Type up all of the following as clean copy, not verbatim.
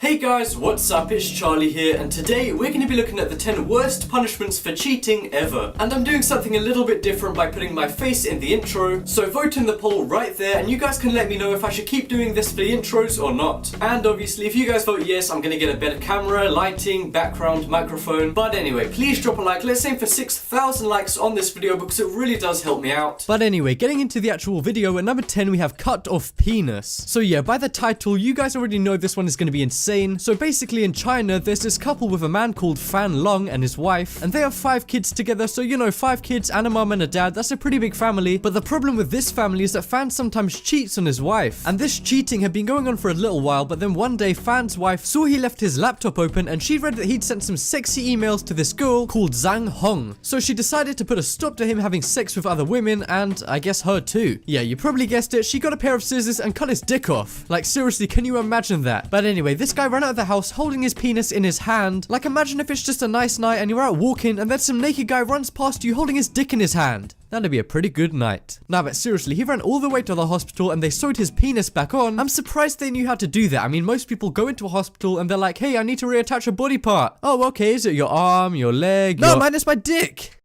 Hey guys, what's up? It's Charlie here, and today we're going to be looking at the 10 worst punishments for cheating ever. And I'm doing something a little bit different by putting my face in the intro, so vote in the poll right there and you guys can let me know if I should keep doing this for the intros or not. And obviously if you guys vote yes, I'm going to get a better camera, lighting, background, microphone. But anyway, please drop a like. Let's aim for 6,000 likes on this video because it really does help me out. But anyway, getting into the actual video, at number 10 we have cut off penis. So yeah, by the title, you guys already know this one is going to be insane. So basically in China, there's this couple with a man called Fan Long and his wife, and they have 5 kids together, so you know, 5 kids and a mum and a dad, that's a pretty big family. But the problem with this family is that Fan sometimes cheats on his wife, and this cheating had been going on for a little while, but then one day Fan's wife saw he left his laptop open and she read that he'd sent some sexy emails to this girl called Zhang Hong. So she decided to put a stop to him having sex with other women, and I guess her too. Yeah, you probably guessed it, she got a pair of scissors and cut his dick off. Like seriously, can you imagine that? But anyway, this guy ran out of the house holding his penis in his hand. Like imagine if it's just a nice night and you're out walking and then some naked guy runs past you holding his dick in his hand. That'd be a pretty good night. Nah, but seriously, he ran all the way to the hospital and they sewed his penis back on. I'm surprised they knew how to do that. I mean, most people go into a hospital and they're like, hey, I need to reattach a body part. Oh, okay, is it your arm, your leg? No, man, it's my dick.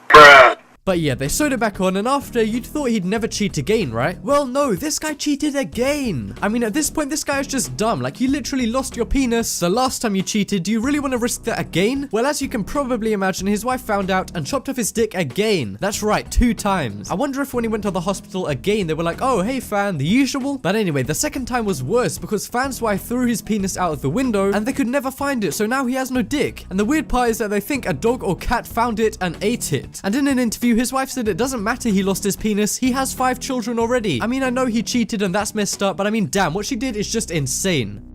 Bruh. But yeah, they sewed it back on, and after, you'd thought he'd never cheat again, right? Well, no, this guy cheated again. I mean, at this point, this guy is just dumb. Like, you literally lost your penis the last time you cheated. Do you really want to risk that again? Well, as you can probably imagine, his wife found out and chopped off his dick again. That's right, 2 times. I wonder if when he went to the hospital again, they were like, oh, hey, Fan, the usual? But anyway, the second time was worse because Fan's wife threw his penis out of the window, and they could never find it, so now he has no dick. And the weird part is that they think a dog or cat found it and ate it. And in an interview, his wife said it doesn't matter he lost his penis, he has 5 children already. I mean, I know he cheated and that's messed up, but I mean, damn, what she did is just insane.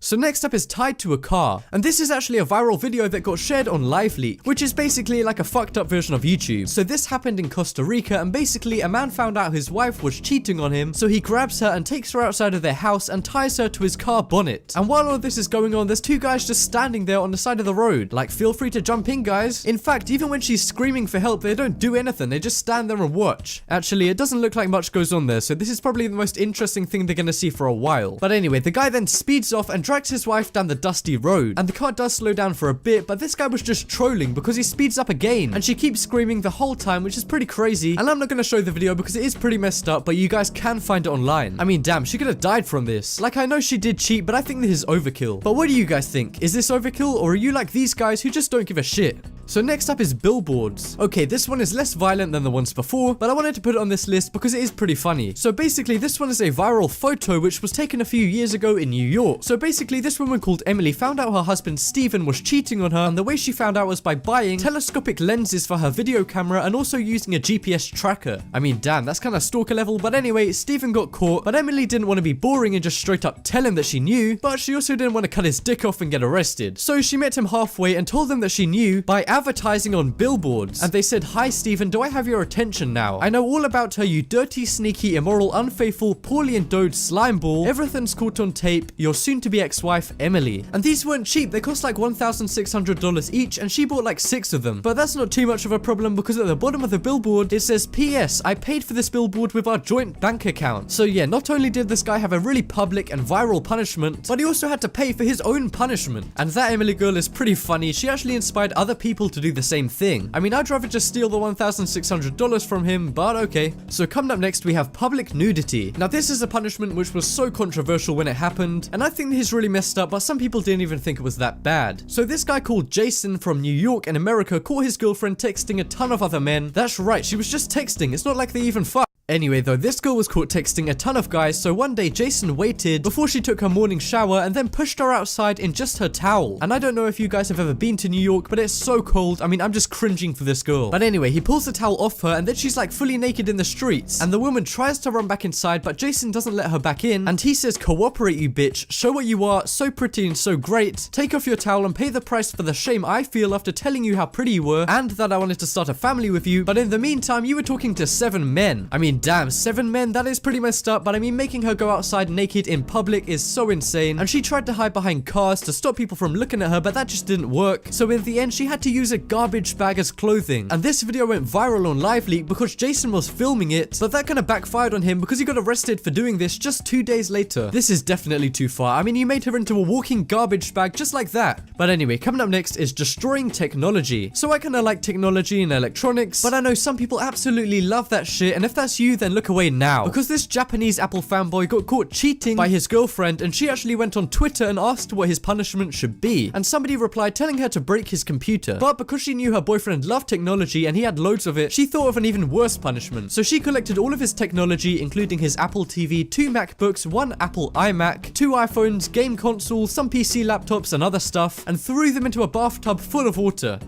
So next up is tied to a car, and this is actually a viral video that got shared on LiveLeak, which is basically like a fucked up version of YouTube. So this happened in Costa Rica, and basically a man found out his wife was cheating on him, so he grabs her and takes her outside of their house and ties her to his car bonnet. And while all this is going on, there's 2 guys just standing there on the side of the road. Like, feel free to jump in, guys. In fact, even when she's screaming for help, they don't do anything, they just stand there and watch. Actually, it doesn't look like much goes on there, so this is probably the most interesting thing they're gonna see for a while. But anyway, the guy then speeds off and drags his wife down the dusty road, and the car does slow down for a bit, but this guy was just trolling because he speeds up again, and she keeps screaming the whole time, which is pretty crazy. And I'm not gonna show the video because it is pretty messed up, but you guys can find it online. I mean, damn, she could have died from this. Like, I know she did cheat, but I think this is overkill. But what do you guys think? Is this overkill, or are you like these guys who just don't give a shit? So next up is billboards. Okay, this one is less violent than the ones before, but I wanted to put it on this list because it is pretty funny. So basically, this one is a viral photo which was taken a few years ago in New York. So basically, this woman called Emily found out her husband Steven was cheating on her, and the way she found out was by buying telescopic lenses for her video camera and also using a GPS tracker. I mean, damn, that's kind of stalker level, but anyway, Steven got caught, but Emily didn't want to be boring and just straight up tell him that she knew, but she also didn't want to cut his dick off and get arrested. So she met him halfway and told them that she knew by advertising on billboards, and they said, hi Steven, do I have your attention now? I know all about her, you dirty, sneaky, immoral, unfaithful, poorly endowed slime ball. Everything's caught on tape. Your soon-to-be ex-wife, Emily. And these weren't cheap, they cost like $1,600 each, and she bought like 6 of them. But that's not too much of a problem because at the bottom of the billboard, it says, P.S. I paid for this billboard with our joint bank account. So yeah, not only did this guy have a really public and viral punishment, but he also had to pay for his own punishment. And that Emily girl is pretty funny. She actually inspired other people to do the same thing. I mean, I'd rather just steal the $1,600 from him, but okay. So coming up next, we have public nudity. Now this is a punishment which was so controversial when it happened, and I think this is really messed up, but some people didn't even think it was that bad. So this guy called Jason from New York in America caught his girlfriend texting a ton of other men. That's right, she was just texting. It's not like they even fucked. Anyway though, this girl was caught texting a ton of guys, so one day Jason waited before she took her morning shower and then pushed her outside in just her towel. And I don't know if you guys have ever been to New York, but it's so cold. I mean, I'm just cringing for this girl. But anyway, he pulls the towel off her and then she's like fully naked in the streets. And the woman tries to run back inside, but Jason doesn't let her back in. And he says, cooperate you bitch, show what you are, so pretty and so great. Take off your towel and pay the price for the shame I feel after telling you how pretty you were and that I wanted to start a family with you. But in the meantime, you were talking to 7 men. I mean, mean, damn, 7 men, that is pretty messed up, but I mean, making her go outside naked in public is so insane, and she tried to hide behind cars to stop people from looking at her, but that just didn't work. So in the end, she had to use a garbage bag as clothing, and this video went viral on LiveLeak because Jason was filming it, but that kind of backfired on him because he got arrested for doing this just 2 days later. This is definitely too far. I mean, you made her into a walking garbage bag just like that. But anyway, coming up next is destroying technology. So I kind of like technology and electronics, but I know some people absolutely love that shit, and if that's you, then look away now, because this Japanese Apple fanboy got caught cheating by his girlfriend, and she actually went on Twitter and asked what his punishment should be, and somebody replied telling her to break his computer. But because she knew her boyfriend loved technology and he had loads of it, she thought of an even worse punishment. So she collected all of his technology, including his Apple TV, 2 MacBooks, 1 Apple iMac, 2 iPhones, game consoles, some PC laptops and other stuff, and threw them into a bathtub full of water.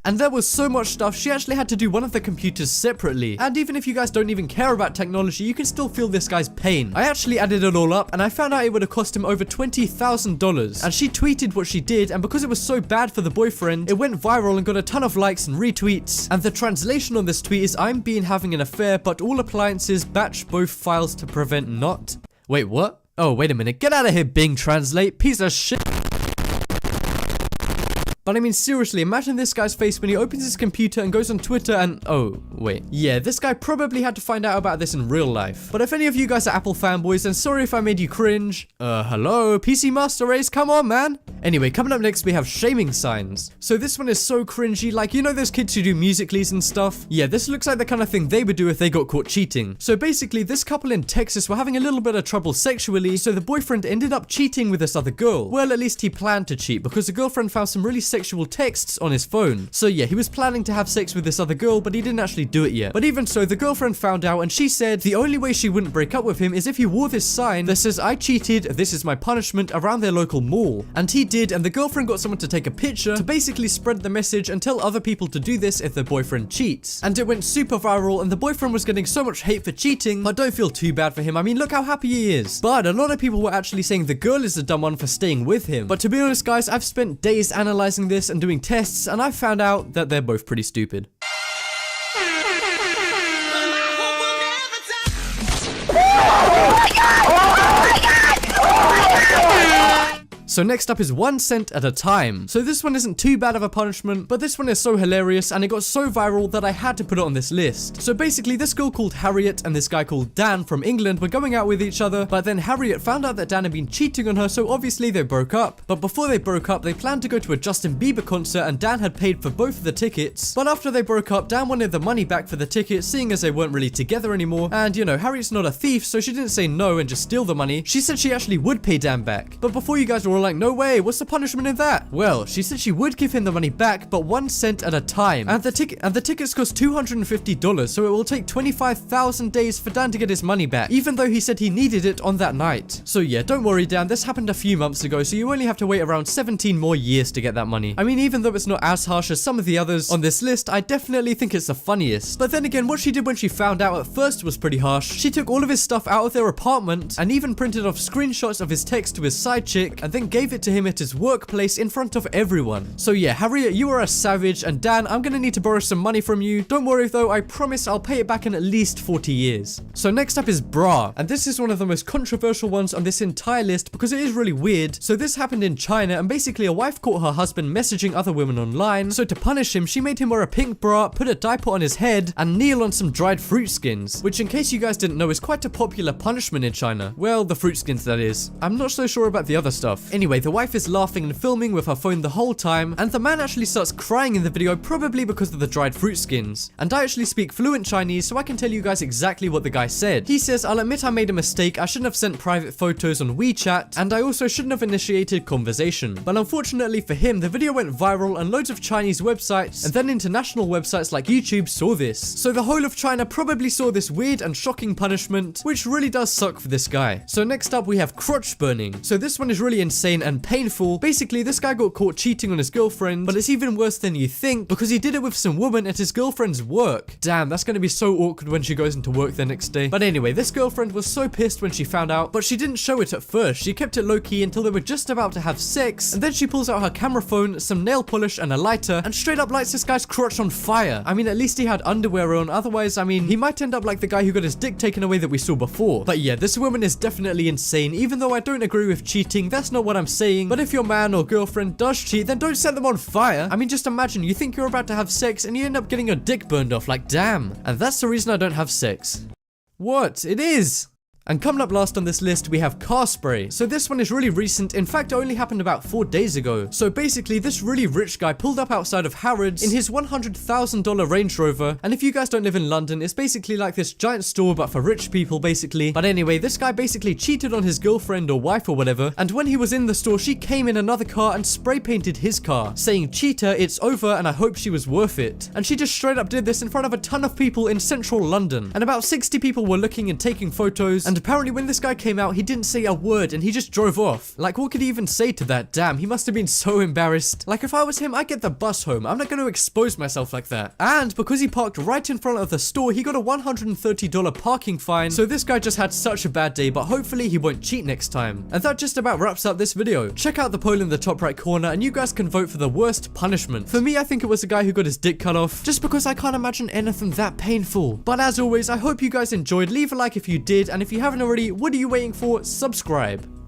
And there was so much stuff, she actually had to do one of the computers separately. And even if you guys don't even care about technology, you can still feel this guy's pain. I actually added it all up, and I found out it would have cost him over $20,000. And she tweeted what she did, and because it was so bad for the boyfriend, it went viral and got a ton of likes and retweets. And the translation on this tweet is, "I'm being having an affair, but all appliances batch both files to prevent not." Wait, what? Oh, wait a minute. Get out of here, Bing Translate, piece of shit. But I mean, seriously, imagine this guy's face when he opens his computer and goes on Twitter and... oh, wait. Yeah, this guy probably had to find out about this in real life. But if any of you guys are Apple fanboys, then sorry if I made you cringe. Hello? PC Master Race, come on, man. Anyway, coming up next, we have shaming signs. So this one is so cringy, like, you know those kids who do Musical.lys and stuff? Yeah, this looks like the kind of thing they would do if they got caught cheating. So basically, this couple in Texas were having a little bit of trouble sexually, so the boyfriend ended up cheating with this other girl. Well, at least he planned to cheat, because the girlfriend found some really sexual texts on his phone. So yeah, he was planning to have sex with this other girl, but he didn't actually do it yet. But even so, the girlfriend found out, and she said the only way she wouldn't break up with him is if he wore this sign that says, "I cheated, this is my punishment," around their local mall. And he did, and the girlfriend got someone to take a picture to basically spread the message and tell other people to do this if their boyfriend cheats. And it went super viral, and the boyfriend was getting so much hate for cheating, but don't feel too bad for him. I mean, look how happy he is. But a lot of people were actually saying the girl is the dumb one for staying with him. But to be honest, guys, I've spent days analyzing this and doing tests, and I found out that they're both pretty stupid. So next up is 1 cent at a time. So this one isn't too bad of a punishment, but this one is so hilarious and it got so viral that I had to put it on this list. So basically, this girl called Harriet and this guy called Dan from England were going out with each other, but then Harriet found out that Dan had been cheating on her, so obviously they broke up. But before they broke up, they planned to go to a Justin Bieber concert and Dan had paid for both of the tickets. But after they broke up, Dan wanted the money back for the tickets, seeing as they weren't really together anymore. And you know, Harriet's not a thief, so she didn't say no and just steal the money. She said she actually would pay Dan back. But before you guys were all like, no way, what's the punishment in that? Well, she said she would give him the money back, but 1 cent at a time. And the tickets cost $250, so it will take 25,000 days for Dan to get his money back, even though he said he needed it on that night. So yeah, don't worry, Dan, this happened a few months ago, so you only have to wait around 17 more years to get that money. I mean, even though it's not as harsh as some of the others on this list, I definitely think it's the funniest. But then again, what she did when she found out at first was pretty harsh. She took all of his stuff out of their apartment and even printed off screenshots of his text to his side chick and then gave it to him at his workplace in front of everyone. So yeah, Harriet, you are a savage, and Dan, I'm gonna need to borrow some money from you. Don't worry though, I promise I'll pay it back in at least 40 years. So next up is bra, and this is one of the most controversial ones on this entire list because it is really weird. So this happened in China, and basically a wife caught her husband messaging other women online, so to punish him, she made him wear a pink bra, put a diaper on his head, and kneel on some dried fruit skins, which in case you guys didn't know is quite a popular punishment in China. Well, the fruit skins, that is. I'm not so sure about the other stuff. Anyway, the wife is laughing and filming with her phone the whole time, and the man actually starts crying in the video, probably because of the dried fruit skins. And I actually speak fluent Chinese, so I can tell you guys exactly what the guy said. He says, "I'll admit I made a mistake, I shouldn't have sent private photos on WeChat, and I also shouldn't have initiated conversation." But unfortunately for him, the video went viral and loads of Chinese websites and then international websites like YouTube saw this. So the whole of China probably saw this weird and shocking punishment, which really does suck for this guy. So next up we have crotch burning. So this one is really insane insane and painful. Basically, this guy got caught cheating on his girlfriend, but it's even worse than you think because he did it with some woman at his girlfriend's work. Damn, that's gonna be so awkward when she goes into work the next day. But anyway, this girlfriend was so pissed when she found out, but she didn't show it at first. She kept it low-key until they were just about to have sex, and then she pulls out her camera phone, some nail polish, and a lighter, and straight up lights this guy's crotch on fire. I mean, at least he had underwear on, otherwise, I mean, he might end up like the guy who got his dick taken away that we saw before. But yeah, this woman is definitely insane. Even though I don't agree with cheating, that's not what I'm saying. But if your man or girlfriend does cheat, then don't set them on fire. I mean, just imagine you think you're about to have sex and you end up getting your dick burned off, like damn. And that's the reason I don't have sex. What? It is! And coming up last on this list, we have car spray. So this one is really recent. In fact, it only happened about 4 days ago. So basically, this really rich guy pulled up outside of Harrods in his $100,000 Range Rover. And if you guys don't live in London, it's basically like this giant store, but for rich people, basically. But anyway, this guy basically cheated on his girlfriend or wife or whatever. And when he was in the store, she came in another car and spray painted his car, saying, "Cheater, it's over and I hope she was worth it." And she just straight up did this in front of a ton of people in central London. And about 60 people were looking and taking photos. And apparently when this guy came out, he didn't say a word and he just drove off. Like, what could he even say to that? Damn, he must have been so embarrassed. Like, if I was him, I'd get the bus home. I'm not going to expose myself like that. And because he parked right in front of the store, he got a $130 parking fine. So this guy just had such a bad day, but hopefully he won't cheat next time. And that just about wraps up this video. Check out the poll in the top right corner and you guys can vote for the worst punishment. For me, I think it was the guy who got his dick cut off, just because I can't imagine anything that painful. But as always, I hope you guys enjoyed. Leave a like if you did, and if you haven't already, what are you waiting for? Subscribe.